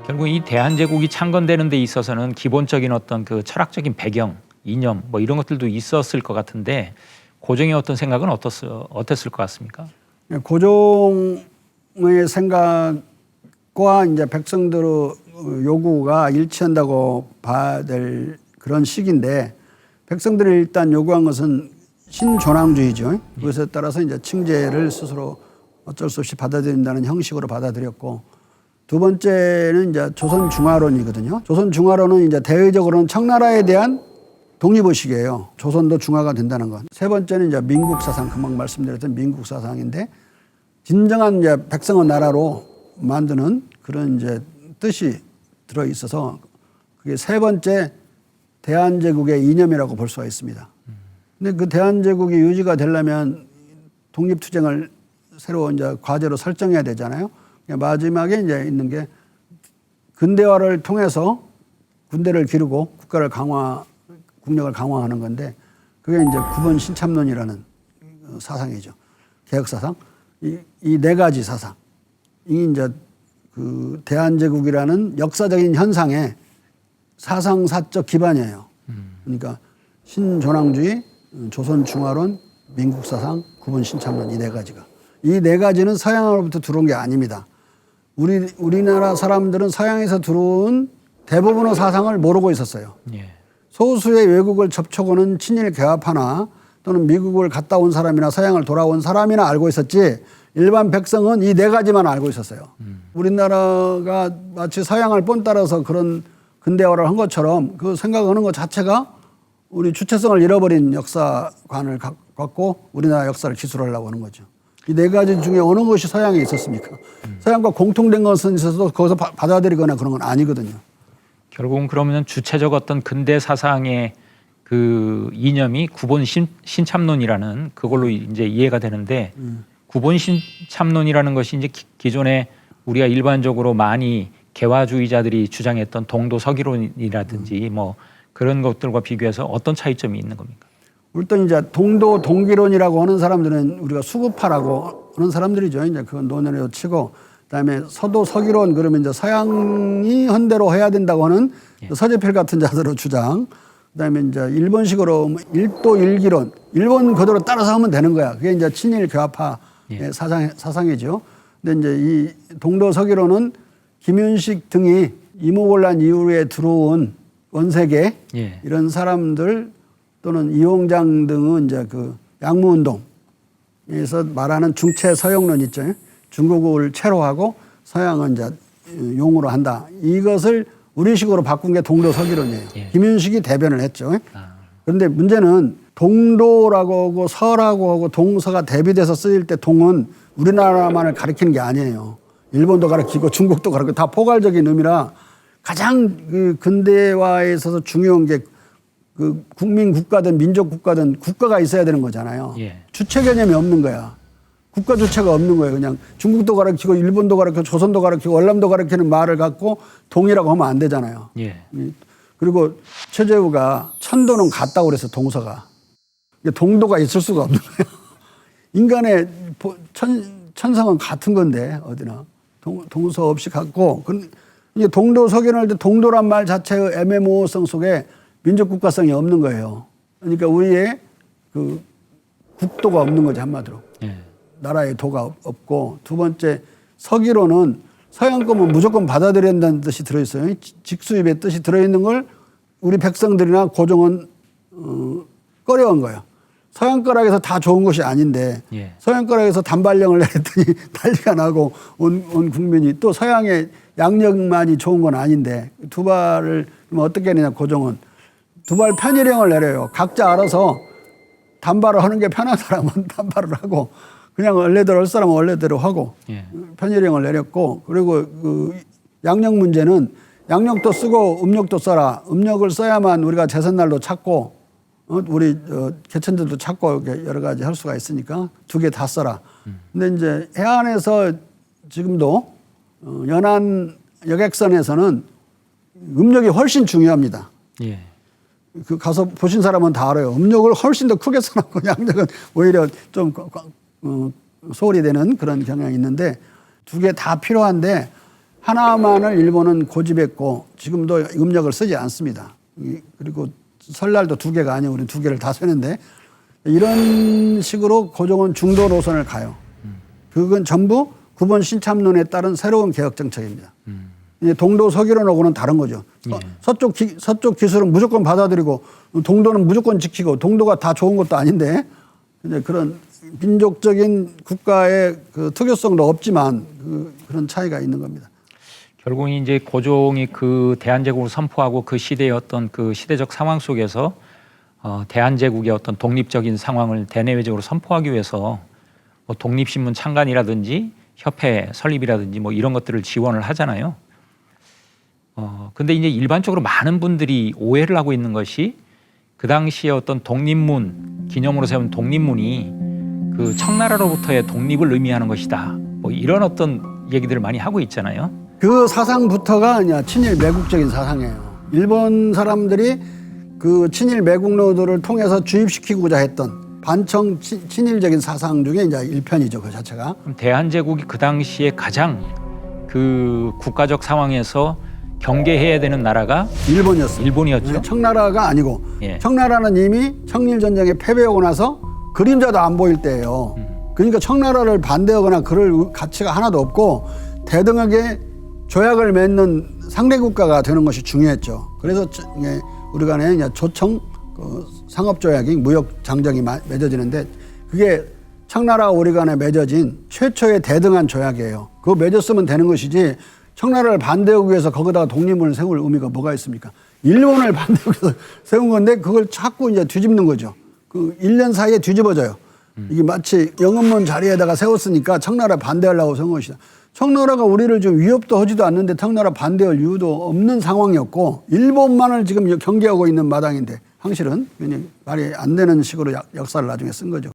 결국 이 대한제국이 창건되는 데 있어서는 기본적인 어떤 그 철학적인 배경, 이념 뭐 이런 것들도 있었을 것 같은데 고종의 어떤 생각은 어땠을 것 같습니까? 고종의 생각과 이제 백성들의 요구가 일치한다고 봐야 될 그런 시기인데, 백성들이 일단 요구한 것은 신존왕주의죠. 그것에 따라서 이제 칭제를 스스로 어쩔 수 없이 받아들인다는 형식으로 받아들였고, 두 번째는 이제 조선 중화론이거든요. 조선 중화론은 이제 대외적으로는 청나라에 대한 독립의식이에요. 조선도 중화가 된다는 것. 세 번째는 이제 민국 사상, 금방 말씀드렸던 민국 사상인데, 진정한 이제 백성의 나라로 만드는 그런 이제 뜻이 들어 있어서 그게 세 번째 대한제국의 이념이라고 볼 수가 있습니다. 근데 그 대한제국이 유지가 되려면 독립투쟁을 새로 이제 과제로 설정해야 되잖아요. 마지막에 이제 있는 게 근대화를 통해서 군대를 기르고 국력을 강화하는 건데, 그게 이제 구본 신참론이라는 사상이죠. 개혁사상. 이 네 가지 사상. 이 이제 그 대한제국이라는 역사적인 현상의 사상사적 기반이에요. 그러니까 신존왕주의, 조선중화론, 민국사상, 구본신참론, 이 네 가지가. 이 네 가지는 서양으로부터 들어온 게 아닙니다. 우리나라 사람들은 서양에서 들어온 대부분의 사상을 모르고 있었어요. 예. 소수의 외국을 접촉하는 친일 개화파나 또는 미국을 갔다 온 사람이나 서양을 돌아온 사람이나 알고 있었지, 일반 백성은 이 네 가지만 알고 있었어요. 우리나라가 마치 서양을 본따라서 그런 근대화를 한 것처럼 그 생각하는 것 자체가 우리 주체성을 잃어버린 역사관을 갖고 우리나라 역사를 기술하려고 하는 거죠. 이 네 가지 중에 어느 것이 서양에 있었습니까? 서양과 공통된 것은 있어서 거기서 받아들이거나 그런 건 아니거든요. 결국은 그러면 주체적 어떤 근대 사상의 그 이념이 구본 신참론이라는 그걸로 이제 이해가 되는데, 구본 신참론이라는 것이 이제 기존에 우리가 일반적으로 많이 개화주의자들이 주장했던 동도 서기론이라든지 뭐 그런 것들과 비교해서 어떤 차이점이 있는 겁니까? 일단 이제 동도 동기론이라고 하는 사람들은 우리가 수구파라고 하는 사람들이죠. 이제 그건 논외로 치고, 그다음에 서도 서기론, 그러면 이제 서양이 헌대로 해야 된다고 하는 서재필 같은 자들의 주장. 그다음에 이제 일본식으로 일도 일기론, 일본 그대로 따라서 하면 되는 거야. 그게 이제 친일 교화파의 사상이죠. 근데 이제 이 동도 서기론은 김윤식 등이 이모곤란 이후에 들어온 원세계 이런 사람들 또는 이홍장 등은 이제 그 양무운동에서 말하는 중체 서용론 있죠. 중국을 채로 하고 서양은 이제 용으로 한다. 이것을 우리식으로 바꾼 게 동도 서기론이에요. 김윤식이 대변을 했죠. 그런데 문제는 동도라고 하고 서라고 하고 동서가 대비돼서 쓰일 때 동은 우리나라만을 가리키는 게 아니에요. 일본도 가리키고 중국도 가리키고 다 포괄적인 의미라, 가장 그 근대화에 있어서 중요한 게 그 국민 국가든 민족 국가든 국가가 있어야 되는 거잖아요. 주체 개념이 없는 거야. 국가 주체가 없는 거예요. 그냥 중국도 가르치고 일본도 가르치고 조선도 가르치고 월남도 가르치는 말을 갖고 동이라고 하면 안 되잖아요. 그리고 최재우가 천도는 같다고 그래서 동서가. 동도가 있을 수가 없는 거예요. 인간의 천성은 같은 건데 어디나 동서 없이 같고, 이제 동도 서기론을 할 때 동도란 말 자체의 애매모호성 속에 민족 국가성이 없는 거예요. 그러니까 우리의 그 국도가 없는 거지, 한마디로. 나라의 도가 없고, 두 번째 서기론은 서양 거면 무조건 받아들여야 한다는 뜻이 들어있어요. 직수입의 뜻이 들어있는 걸 우리 백성들이나 고종은 꺼려한 거예요. 서양 거락에서 다 좋은 것이 아닌데 서양 거락에서 단발령을 내렸더니 난리가 나고 온 국민이, 또 서양의 양력만이 좋은 건 아닌데 두발을 어떻게 하느냐, 고종은 두발 편의령을 내려요. 각자 알아서 단발을 하는 게 편한 사람은 단발을 하고 그냥 원래대로 할 사람은 원래대로 하고 편의령을 내렸고, 그리고 그 양력 문제는 양력도 쓰고 음력도 써라. 음력을 써야만 우리가 제삿날도 찾고 우리 개천들도 찾고 이렇게 여러 가지 할 수가 있으니까 두 개 다 써라. 근데 이제 해안에서 지금도 연안 여객선에서는 음력이 훨씬 중요합니다. 그 가서 보신 사람은 다 알아요. 음력을 훨씬 더 크게 써놓고 양력은 오히려 좀 소홀히 되는 그런 경향이 있는데, 두 개 다 필요한데 하나만을 일본은 고집했고 지금도 음력을 쓰지 않습니다. 그리고 설날도 2개가 아니고 우리 2개를 다 쓰는데 이런 식으로 고종은 중도 노선을 가요. 그건 전부 9번 신참론에 따른 새로운 개혁 정책입니다. 이제 동도 서기론하고는 다른 거죠. 예. 서쪽 기술은 무조건 받아들이고 동도는 무조건 지키고 동도가 다 좋은 것도 아닌데 이제 그런 민족적인 국가의 그 특유성도 없지만 그런 차이가 있는 겁니다. 결국 이제 고종이 그 대한제국을 선포하고 그 시대의 어떤 그 시대적 상황 속에서 대한제국의 어떤 독립적인 상황을 대내외적으로 선포하기 위해서 뭐 독립신문 창간이라든지 협회 설립이라든지 뭐 이런 것들을 지원을 하잖아요. 근데 이제 일반적으로 많은 분들이 오해를 하고 있는 것이 그 당시에 어떤 독립문 기념으로 세운 독립문이 그 청나라로부터의 독립을 의미하는 것이다. 뭐 이런 어떤 얘기들을 많이 하고 있잖아요. 그 사상부터가 아니야 친일 매국적인 사상이에요. 일본 사람들이 그 친일 매국노들을 통해서 주입시키고자 했던 반청 친일적인 사상 중에 이제 일편이죠. 그 자체가. 그럼 대한제국이 그 당시에 가장 그 국가적 상황에서 경계해야 되는 나라가 일본이었어요. 일본이었죠. 청나라가 아니고 예. 청나라는 이미 청일전쟁에 패배하고 나서 그림자도 안 보일 때예요. 그러니까 청나라를 반대하거나 그럴 가치가 하나도 없고 대등하게 조약을 맺는 상대 국가가 되는 것이 중요했죠. 그래서 우리 간에 이제 조청 상업조약이 무역 장정이 맺어지는데 그게 청나라와 우리 간에 맺어진 최초의 대등한 조약이에요. 그거 맺었으면 되는 것이지 청나라를 반대하기 위해서 거기다가 독립문을 세울 의미가 뭐가 있습니까? 일본을 반대하기 위해서 세운 건데 그걸 자꾸 이제 뒤집는 거죠. 그 1년 사이에 뒤집어져요. 이게 마치 영은문 자리에다가 세웠으니까 청나라 반대하려고 세운 것이다. 청나라가 우리를 좀 위협도 하지도 않는데 청나라 반대할 이유도 없는 상황이었고 일본만을 지금 경계하고 있는 마당인데 황실은 말이 안 되는 식으로 역사를 나중에 쓴 거죠.